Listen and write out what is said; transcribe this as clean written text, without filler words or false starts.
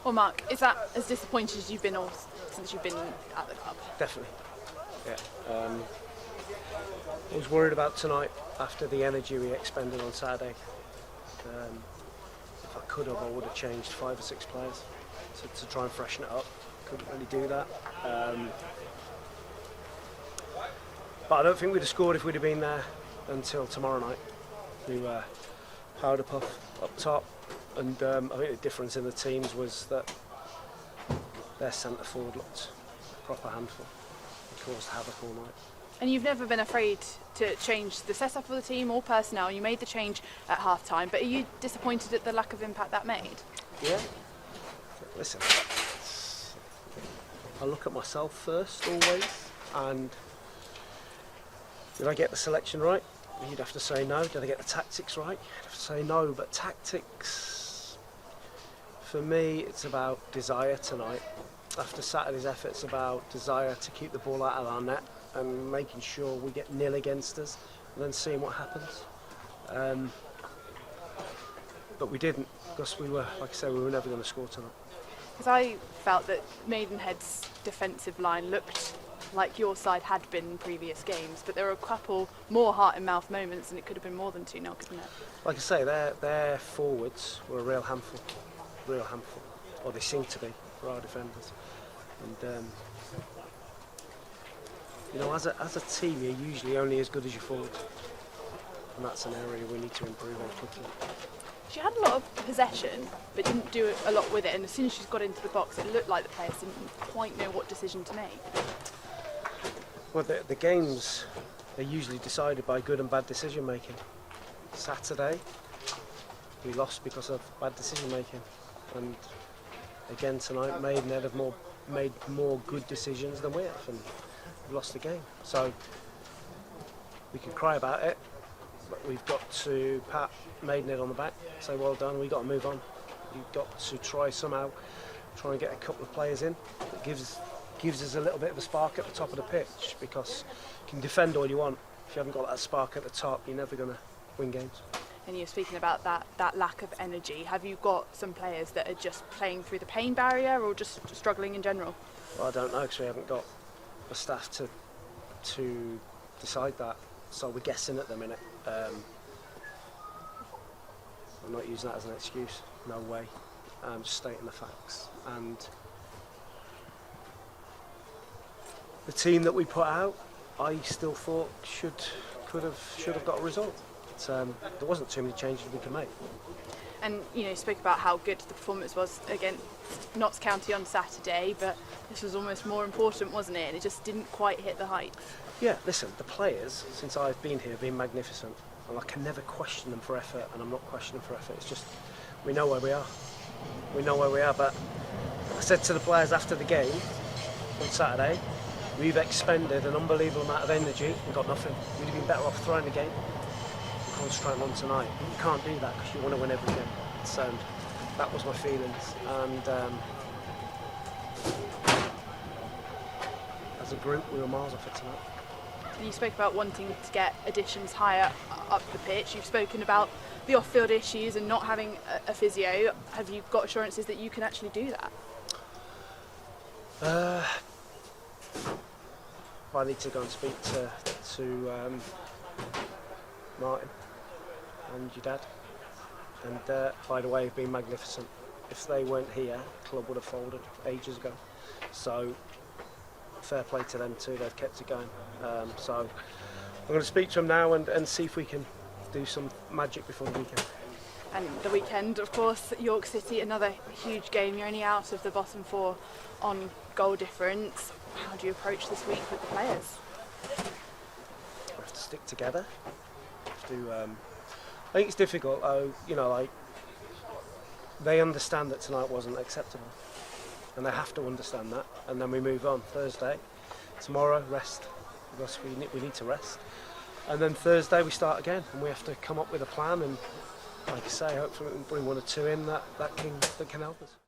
Well, Mark, is that as disappointed as you've been all since you've been at the club? Definitely. Yeah. I was worried about tonight after the energy we expended on Saturday. If I could have, I would have changed 5 or 6 players to try and freshen it up. Couldn't really do that. But I don't think we'd have scored if we'd have been there until tomorrow night. We were powder puff up top, and I think the difference in the teams was that their centre forward looked a proper handful. It caused havoc all night. And you've never been afraid to change the setup of the team or personnel. You made the change at half time, but are you disappointed at the lack of impact that made? Yeah. Listen, I look at myself first always, and did I get the selection right? You'd have to say no. Did I get the tactics right? You'd have to say no. But tactics, for me, it's about desire tonight. After Saturday's effort, it's about desire to keep the ball out of our net and making sure we get nil against us and then seeing what happens. But we didn't, because we were, like I said, we were never going to score tonight. Because I felt that Maidenhead's defensive line looked like your side had been in previous games, but there were a couple more heart-and-mouth moments and it could have been more than 2-0, couldn't it? Like I say, their forwards were a real handful, or they seem to be for our defenders. And you know, as a team, you're usually only as good as your forwards, and that's an area we need to improve on quickly. She had a lot of possession, but didn't do a lot with it, and as soon as she's got into the box, it looked like the players didn't quite know what decision to make. Well, the games are usually decided by good and bad decision making. Saturday, we lost because of bad decision making, and again tonight, Maidenhead have made more good decisions than we have, and we've lost the game. So we can cry about it, but we've got to pat Maidenhead on the back, say well done. We've got to move on. You've got to try and get a couple of players in that gives us a little bit of a spark at the top of the pitch, because you can defend all you want. If you haven't got that spark at the top, you're never going to win games. And you're speaking about that lack of energy. Have you got some players that are just playing through the pain barrier or just struggling in general? Well, I don't know, because we haven't got the staff to decide that. So we're guessing at the minute. I'm not using that as an excuse. No way. I'm just stating the facts. And the team that we put out, I still thought should have got a result. There wasn't too many changes we could make. And you spoke about how good the performance was against Notts County on Saturday, but this was almost more important, wasn't it? And it just didn't quite hit the heights. Yeah, listen, the players, since I've been here, have been magnificent. And I can never question them for effort, and I'm not questioning them for effort. It's just, we know where we are. We know where we are, but I said to the players after the game on Saturday, we've expended an unbelievable amount of energy and got nothing. We'd have been better off throwing the game and concentrating on tonight. But you can't do that because you want to win every game. So that was my feelings. And as a group, we were miles off it tonight. And you spoke about wanting to get additions higher up the pitch. You've spoken about the off-field issues and not having a physio. Have you got assurances that you can actually do that? I need to go and speak to Martin and your dad. And by the way, they've been magnificent. If they weren't here, the club would have folded ages ago. So fair play to them too, they've kept it going. So I'm going to speak to them now and see if we can do some magic before the weekend. And the weekend, of course, York City, another huge game. You're only out of the bottom 4 on goal difference. How do you approach this week with the players? We have to stick together. I think it's difficult. They understand that tonight wasn't acceptable, and they have to understand that. And then we move on. Thursday, tomorrow, rest, because we need to rest. And then Thursday we start again, and we have to come up with a plan. And like I say, hopefully we can bring 1 or 2 in that can help us.